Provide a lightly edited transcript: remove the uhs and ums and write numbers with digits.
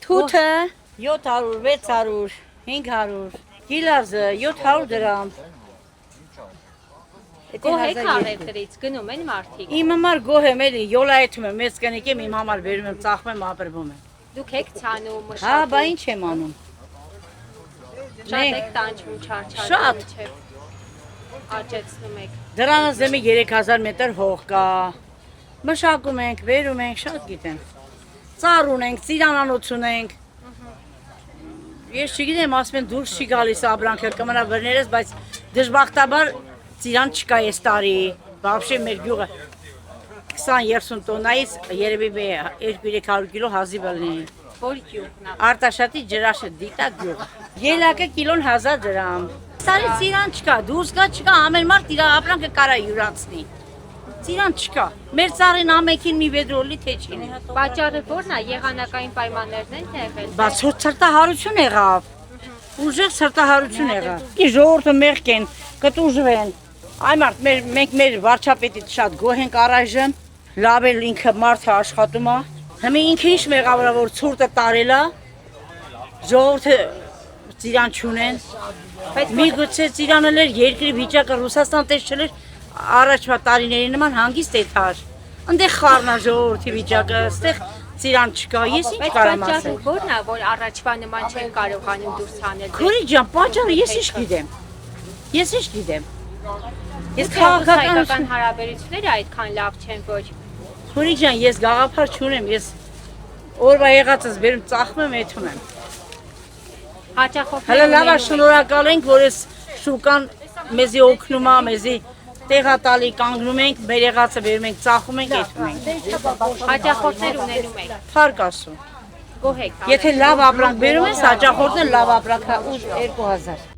Թութը 700, 600, 500, գիլազը 700 դրամ։ Գոհ եք արևտրից, գնում են մարդիկ։ Իմ համար գոհ եմ էլի, յոլայեթում եմ, մեծ կնիկ եմ, իմ համար վերում եմ, ծախում եմ, ապրվում եմ։ Դուք եք ցանում, մշակում։ Հա, բա ինչ եմ անում։ Շատ եք տանջվում չարչարում Շատ։ մինչև աճեցնում եք։ Դրանից դեմի 3000 մետր հող կա։ Մշակում ենք, վերում ենք, շատ գիտեմ։ Ծառ ունենք, ծիրանանոց ունենք։ Ես չգիտեմ, ասում են դուրս չի գալիս ապրանքը, կմնա բռներես, բայց դժբախտաբար ծիրան չկա այս տարի, բավշե մեր գյուղը 20-30 տոննայից երևի 200-300 կիլո հազիվ լինի։ Որ գյուղն է։ Արտաշատի ջրաշը դիտա գյուղ։ Ելակը կիլոն 1000 դրամ։ Տարի ծիրան չկա, դուրս կա չկա, ամեն մարդ իր ապրանքը կարա յուրացնի։ Ծիրան չկա։ Մեր ծառին ամենքին մի վեդրոլի թե չի։ Պատճառը ո՞րն է, եղանակային պայմաններն են եղել։ Բայց սրտահարություն եղավ։ Ուժեղ սրտահարություն եղավ։ Ի ժողովուրդը մեղք են, կտուժվեն։ Այ մարդ մենք մեր վարչապետից շատ գոհ ենք առայժմ։ Լավ էլ ինքը մարդը աշխատում է։ Հիմա ինքը ինչ մեղավոր է որ ցուրտը տարել է։ Ժողովուրդը ծիրան չունեն։ Միգուցե ծիրանել էր երկրի վիճակը Ռուսաստան տես չլեր առաջվա տարիների նման հանգիստ է թար։ Այնտեղ խառնա ժողովրդի վիճակը, այստեղ ծիրան չկա, ես ինչ կարամ ասել։ Ո՞րն է, որ առաջվա նման չեն կարողանում դուրս հանել։ Քուրի ջան, պատճառը ես ինչ գիտեմ։ Ես ինչ գիտեմ։ Ես քաղաքական հարաբերությունները այդքան լավ չեն ոչ։ Քուրի ջան, ես գաղափար չունեմ, ես օրվա եղածս բերում ծախում եմ, եթում եմ։ Հաճախորդներ Հələ լավ է, շնորհակալ ենք, որ ես շուկան մեզի օգնում է, մեզի տեղատալի կանգնում ենք, մեր եղածը վերում ենք, ծախում ենք, եթում ենք։ հաճախորդներ ունենում եք։ Փառք Աստծո։ Գոհ եք։ Եթե լավ ապրանք բերում ես, հաճախորդն լավ ապրանք 2000